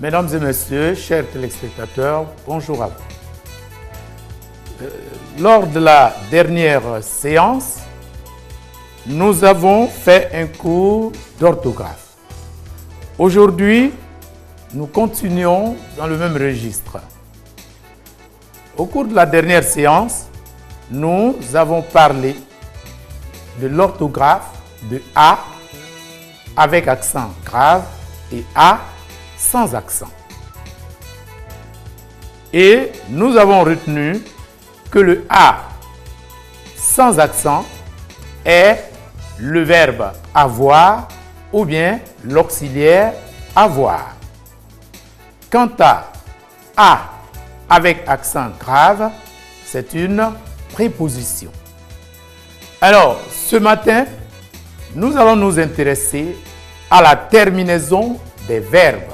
Mesdames et messieurs, chers téléspectateurs, bonjour à vous. Lors de la dernière séance, nous avons fait un cours d'orthographe. Aujourd'hui, nous continuons dans le même registre. Au cours de la dernière séance, nous avons parlé de l'orthographe de A avec accent grave et A sans accent. Et nous avons retenu que le A sans accent est le verbe avoir ou bien l'auxiliaire avoir. Quant à A avec accent grave, c'est une préposition. Alors, ce matin, nous allons nous intéresser à la terminaison des verbes.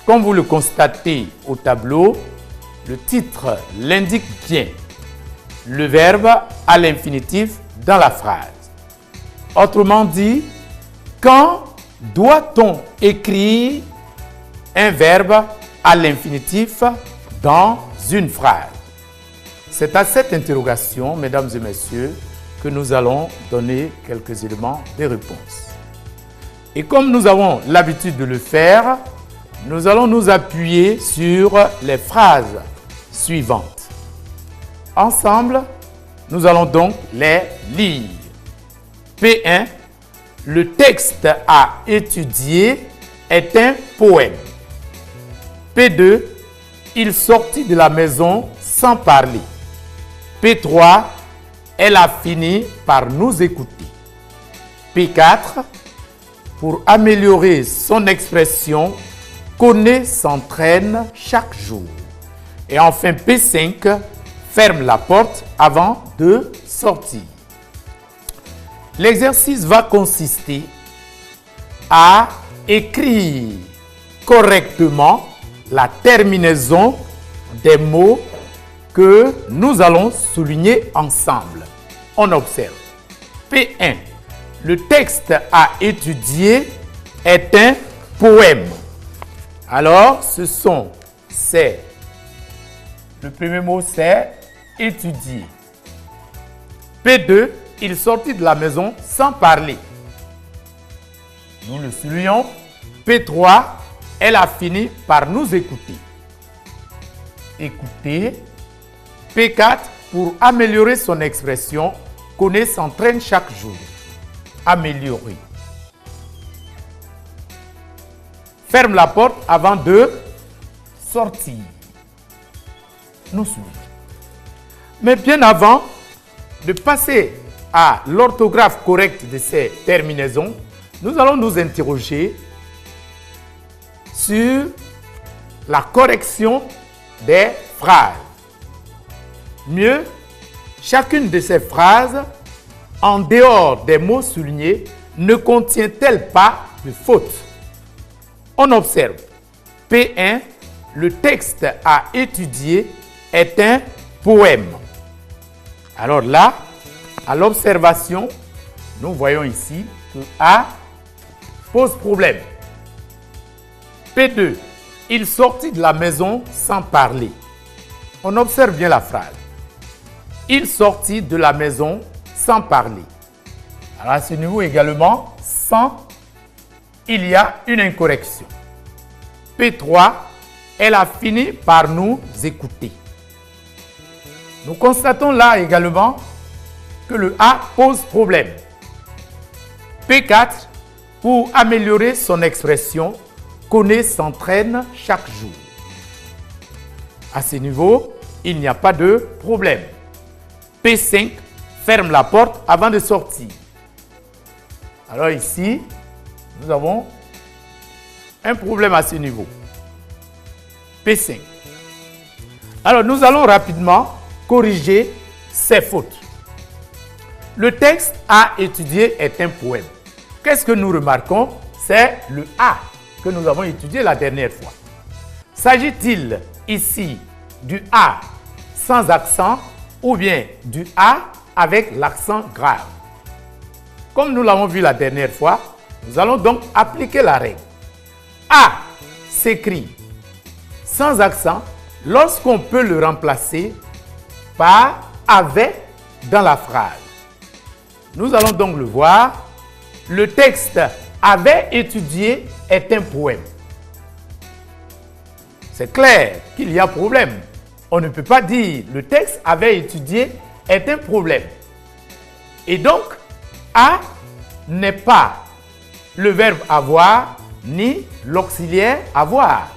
Comme vous le constatez au tableau, le titre l'indique bien. Le verbe à l'infinitif dans la phrase. Autrement dit, quand doit-on écrire un verbe à l'infinitif dans une phrase? C'est à cette interrogation, mesdames et messieurs, que nous allons donner quelques éléments de réponse. Et comme nous avons l'habitude de le faire, nous allons nous appuyer sur les phrases suivantes. Ensemble, nous allons donc les lire. P1. Le texte à étudier est un poème. P2. Il sortit de la maison sans parler. P3. Elle a fini par nous écouter. P4. Pour améliorer son expression, connaît, s'entraîne chaque jour. Et enfin, P5, ferme la porte avant de sortir. L'exercice va consister à écrire correctement la terminaison des mots que nous allons souligner ensemble. On observe. P1. Le texte à étudier est un poème. Alors, le premier mot c'est étudier. P2, il sortit de la maison sans parler. Nous le soulignons. P3, elle a fini par nous écouter. Écouter. P4, pour améliorer son expression, connaît, s'entraîne chaque jour. Améliorer. Ferme la porte avant de sortir. Nous suivons. Mais bien avant de passer à l'orthographe correcte de ces terminaisons, nous allons nous interroger sur la correction des phrases. Mieux, chacune de ces phrases, en dehors des mots soulignés, ne contient-elle pas de faute? On observe. P1, le texte à étudier est un poème. Alors là, à l'observation, nous voyons ici que A pose problème. P2, il sortit de la maison sans parler. On observe bien la phrase. Il sortit de la maison sans parler. Alors à ce niveau également, sans, il y a une incorrection. P3, elle a fini par nous écouter. Nous constatons là également que le A pose problème. P4, pour améliorer son expression, connaît, s'entraîne chaque jour. À ce niveau, il n'y a pas de problème. P5, ferme la porte avant de sortir. Alors ici, nous avons un problème à ce niveau. P5. Alors nous allons rapidement corriger ces fautes. Le texte à étudier est un poème. Qu'est-ce que nous remarquons? C'est le A que nous avons étudié la dernière fois. S'agit-il ici du A sans accent ou bien du A avec l'accent grave? Comme nous l'avons vu la dernière fois, nous allons donc appliquer la règle. A s'écrit sans accent lorsqu'on peut le remplacer par « avait » dans la phrase. Nous allons donc le voir. Le texte « avait étudié » est un poème. C'est clair qu'il y a problème. On ne peut pas dire le texte « avait étudié » est un problème. Et donc, « a » n'est pas le verbe « avoir » ni l'auxiliaire « avoir ».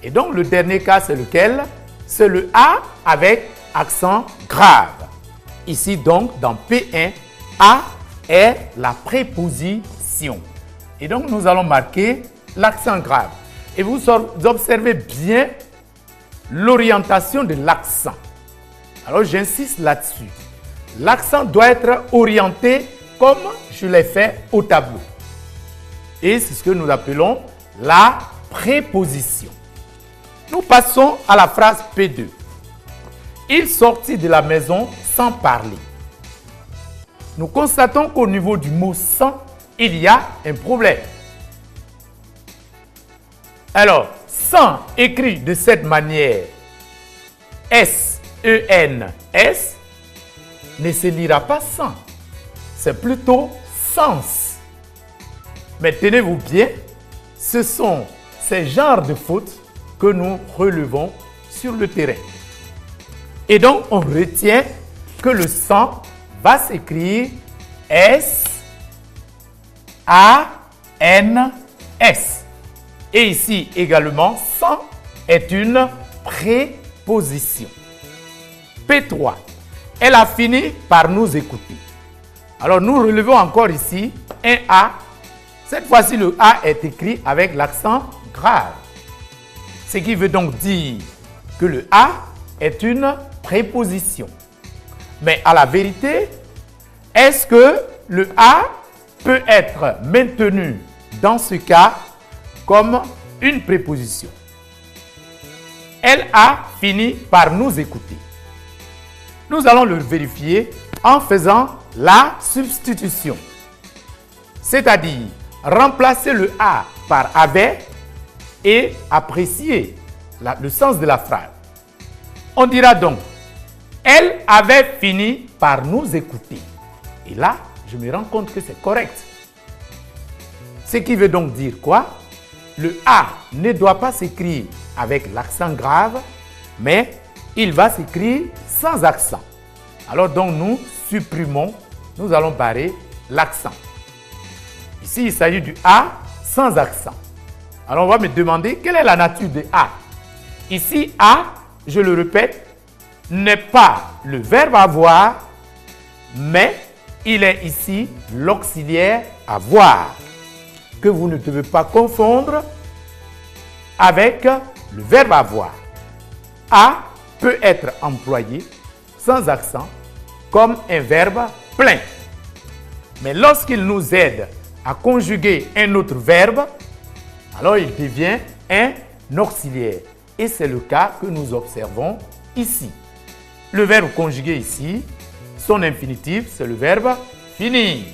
Et donc, le dernier cas, c'est lequel? C'est le « a » avec accent grave. Ici, donc, dans P1, « a » est la préposition. Et donc, nous allons marquer l'accent grave. Et vous observez bien l'orientation de l'accent. Alors, j'insiste là-dessus. L'accent doit être orienté comme je l'ai fait au tableau. Et c'est ce que nous appelons la préposition. Nous passons à la phrase P2. Il sortit de la maison sans parler. Nous constatons qu'au niveau du mot « sans », il y a un problème. Alors, « sans » écrit de cette manière, S-E-N-S, ne se lira pas « sans ». C'est plutôt « sens ». Mais tenez-vous bien, ce sont ces genres de fautes que nous relevons sur le terrain. Et donc, on retient que le « sans » va s'écrire S-A-N-S. Et ici également, « sans » est une préposition. P3. Elle a fini par nous écouter. Alors, nous relevons encore ici un A. Cette fois-ci, le A est écrit avec l'accent grave. Ce qui veut donc dire que le A est une préposition. Mais à la vérité, est-ce que le A peut être maintenu dans ce cas comme une préposition? Elle a fini par nous écouter. Nous allons le vérifier en faisant la substitution. C'est-à-dire remplacer le A par avait et apprécier le sens de la phrase. On dira donc, elle avait fini par nous écouter. Et là, je me rends compte que c'est correct. Ce qui veut donc dire quoi? Le A ne doit pas s'écrire avec l'accent grave, mais il va s'écrire sans accent. Alors donc nous supprimons, nous allons barrer l'accent. Ici, il s'agit du A sans accent. Alors on va me demander quelle est la nature de A. Ici, A, je le répète, n'est pas le verbe avoir, mais il est ici l'auxiliaire avoir, que vous ne devez pas confondre avec le verbe avoir. A peut être employé sans accent comme un verbe plein. Mais lorsqu'il nous aide à conjuguer un autre verbe, alors il devient un auxiliaire. Et c'est le cas que nous observons ici. Le verbe conjugué ici, son infinitif, c'est le verbe finir,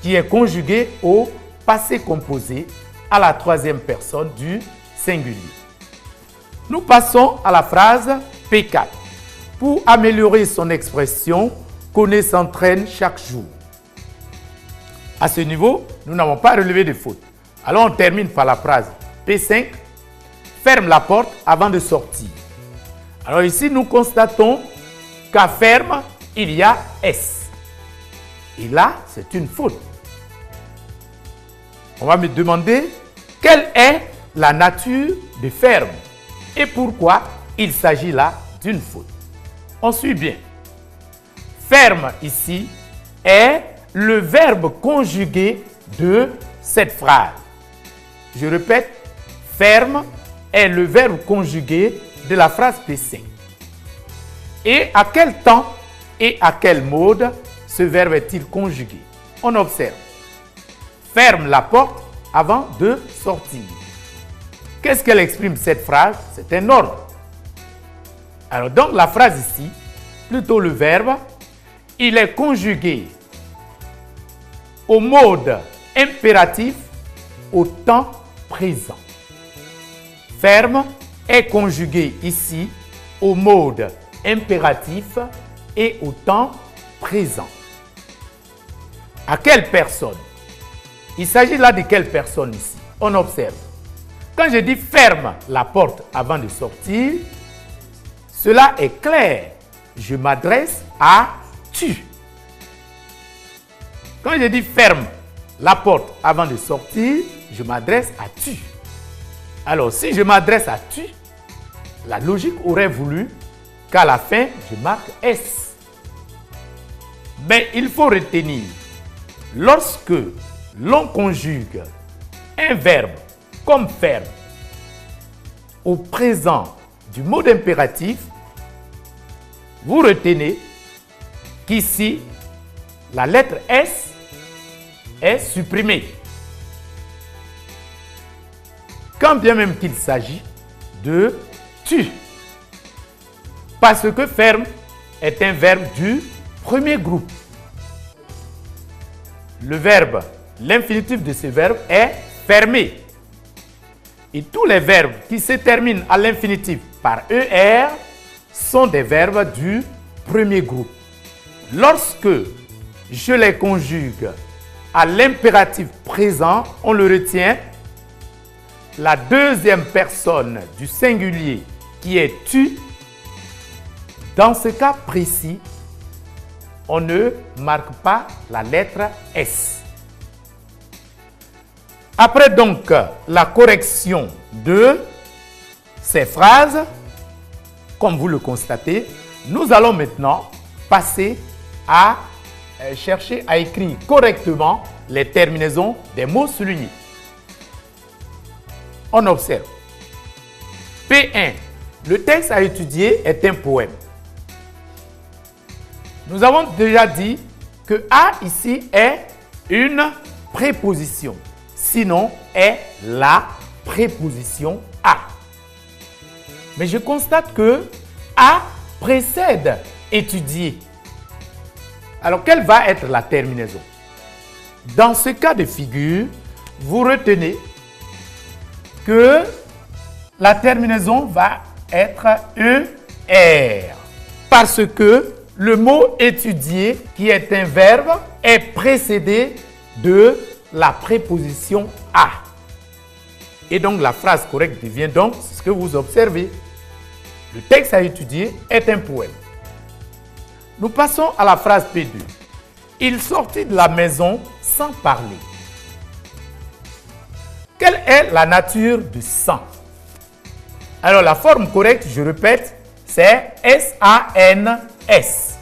qui est conjugué au passé composé à la troisième personne du singulier. Nous passons à la phrase P4. Pour améliorer son expression, connaît s'entraîne chaque jour. À ce niveau, nous n'avons pas relevé de faute. Alors on termine par la phrase P5. Ferme la porte avant de sortir. Alors ici, nous constatons qu'à ferme, il y a S. Et là, c'est une faute. On va me demander quelle est la nature de ferme et pourquoi il s'agit là d'une faute. On suit bien. Ferme ici est le verbe conjugué de cette phrase. Je répète, ferme est le verbe conjugué de la phrase P5. Et à quel temps et à quel mode ce verbe est-il conjugué? On observe. Ferme la porte avant de sortir. Qu'est-ce qu'elle exprime cette phrase? C'est un ordre. Alors donc la phrase ici, plutôt le verbe, il est conjugué au mode impératif au temps présent. Ferme est conjugué ici au mode impératif et au temps présent. À quelle personne? Il s'agit là de quelle personne ici? On observe. Quand je dis ferme la porte avant de sortir, cela est clair. Je m'adresse à tu. Quand je dis ferme la porte avant de sortir, je m'adresse à tu. Alors, si je m'adresse à tu, la logique aurait voulu qu'à la fin, je marque S. Mais il faut retenir, lorsque l'on conjugue un verbe comme ferme au présent du mode impératif, vous retenez qu'ici, la lettre S est supprimée. Quand bien même qu'il s'agit de tu. Parce que ferme est un verbe du premier groupe. Le verbe, l'infinitif de ce verbe est fermé. Et tous les verbes qui se terminent à l'infinitif par ER sont des verbes du premier groupe. Lorsque je les conjugue à l'impératif présent, on le retient, la deuxième personne du singulier qui est tu. Dans ce cas précis, on ne marque pas la lettre S. Après donc la correction de ces phrases, comme vous le constatez, nous allons maintenant passer à chercher à écrire correctement les terminaisons des mots soulignés. On observe. P1. Le texte à étudier est un poème. Nous avons déjà dit que A ici est une préposition. Sinon, est la préposition à. Mais je constate que à précède étudier. Alors, quelle va être la terminaison? Dans ce cas de figure, vous retenez que la terminaison va être ER. Parce que le mot étudier, qui est un verbe, est précédé de la préposition à. Et donc la phrase correcte devient donc ce que vous observez. Le texte à étudier est un poème. Nous passons à la phrase P2. Il sortit de la maison sans parler. Quelle est la nature du sang? Alors la forme correcte, je répète, c'est S-A-N-S.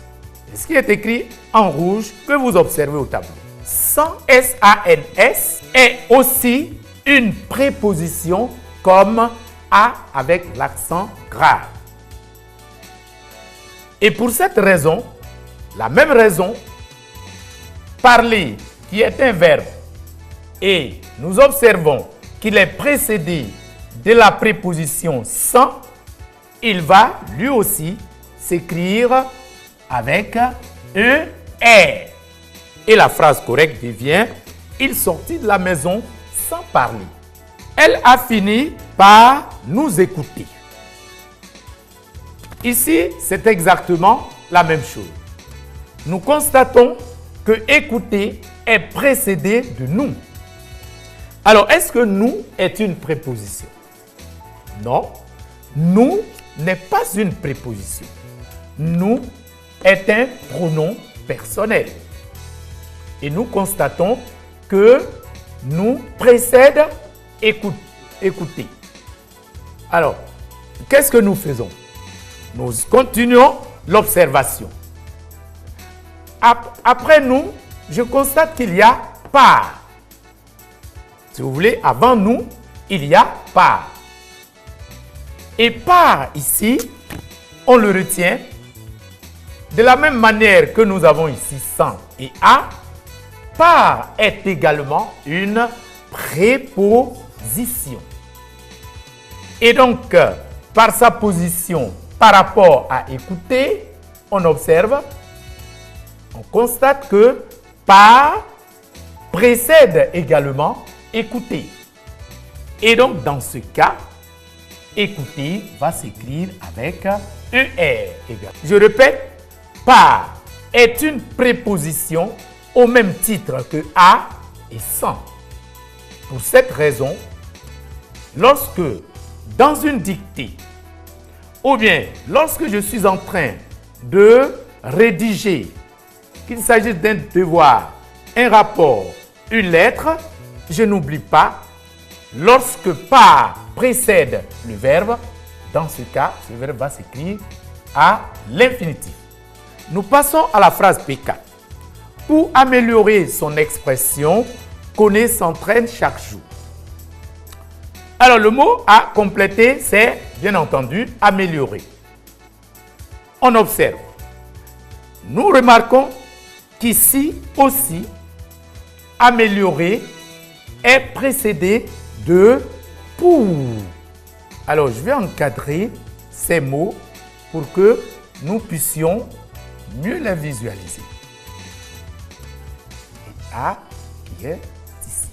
Ce qui est écrit en rouge que vous observez au tableau. Sang, S-A-N-S, est aussi une préposition comme A avec l'accent grave. Et pour cette raison, la même raison, parler, qui est un verbe, et nous observons qu'il est précédé de la préposition sans, il va lui aussi s'écrire avec ER. Et la phrase correcte devient « Il sortit de la maison sans parler ». Elle a fini par nous écouter. Ici, c'est exactement la même chose. Nous constatons que écouter est précédé de nous. Alors, est-ce que nous est une préposition? Non. Nous n'est pas une préposition. Nous est un pronom personnel. Et nous constatons que nous précède écouter. Alors, qu'est-ce que nous faisons? Nous continuons l'observation. Après nous, je constate qu'il y a par. Si vous voulez, avant nous, il y a par. Et par ici, on le retient de la même manière que nous avons ici sans et à. Par est également une préposition. Et donc, par sa position par rapport à écouter, on observe, on constate que par précède également écouter. Et donc, dans ce cas, écouter va s'écrire avec ER. Je répète, par est une préposition au même titre que à et sans. Pour cette raison, lorsque dans une dictée, ou bien lorsque je suis en train de rédiger, qu'il s'agisse d'un devoir, un rapport, une lettre, je n'oublie pas, lorsque par précède le verbe, dans ce cas, ce verbe va s'écrire à l'infinitif. Nous passons à la phrase P4. Pour améliorer son expression, connaît, s'entraîne chaque jour. Alors, le mot à compléter, c'est, bien entendu, améliorer. On observe. Nous remarquons qu'ici aussi, améliorer est précédé de pour. Alors, je vais encadrer ces mots pour que nous puissions mieux les visualiser. Et A qui est ici.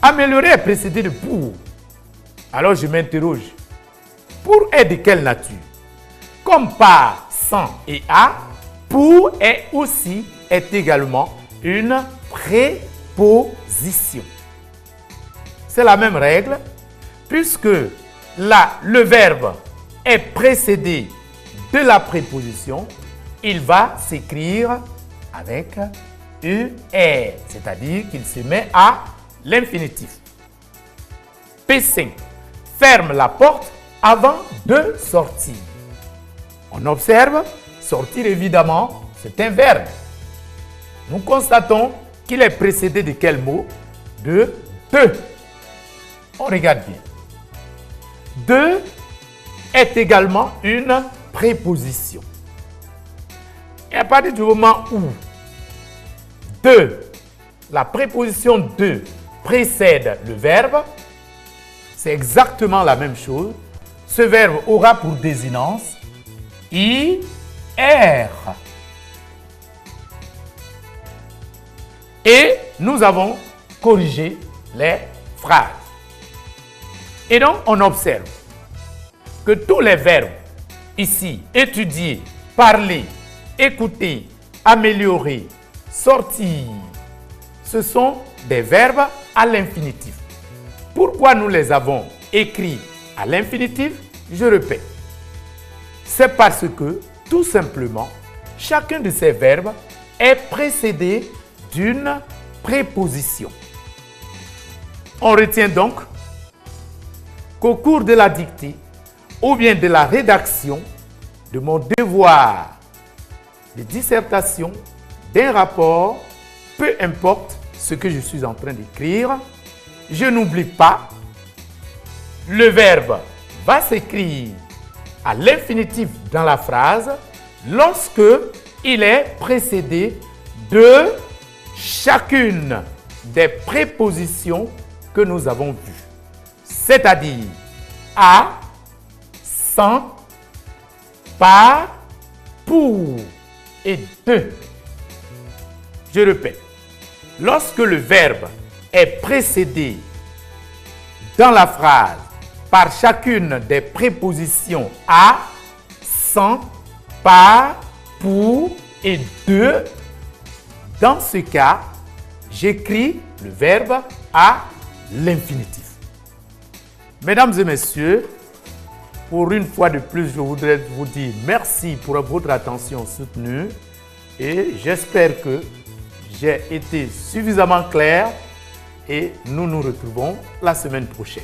Améliorer est précédé de pour. Alors, je m'interroge. Pour est de quelle nature? Comme par, sans et à, pour est également une préposition. C'est la même règle, puisque là, le verbe est précédé de la préposition, il va s'écrire avec ER, c'est-à-dire qu'il se met à l'infinitif. P5. Ferme la porte avant de sortir. On observe, sortir évidemment, c'est un verbe. Nous constatons qu'il est précédé de quel mot? De on regarde bien. De est également une préposition. Et à partir du moment où la préposition de précède le verbe, c'est exactement la même chose. Ce verbe aura pour désinence IR. Et nous avons corrigé les phrases. Et donc, on observe que tous les verbes ici, étudier, parler, écouter, améliorer, sortir, ce sont des verbes à l'infinitif. Pourquoi nous les avons écrits à l'infinitif? Je répète. C'est parce que, tout simplement, chacun de ces verbes est précédé d'une préposition. On retient donc qu'au cours de la dictée ou bien de la rédaction de mon devoir de dissertation, d'un rapport, peu importe ce que je suis en train d'écrire, je n'oublie pas, le verbe va s'écrire à l'infinitif dans la phrase lorsque il est précédé de chacune des prépositions que nous avons vues. C'est-à-dire à, sans, par, pour et de. Je répète, lorsque le verbe est précédé dans la phrase par chacune des prépositions à, sans, par, pour et de, dans ce cas, j'écris le verbe à l'infinitif. Mesdames et messieurs, pour une fois de plus, je voudrais vous dire merci pour votre attention soutenue et j'espère que j'ai été suffisamment clair et nous nous retrouvons la semaine prochaine.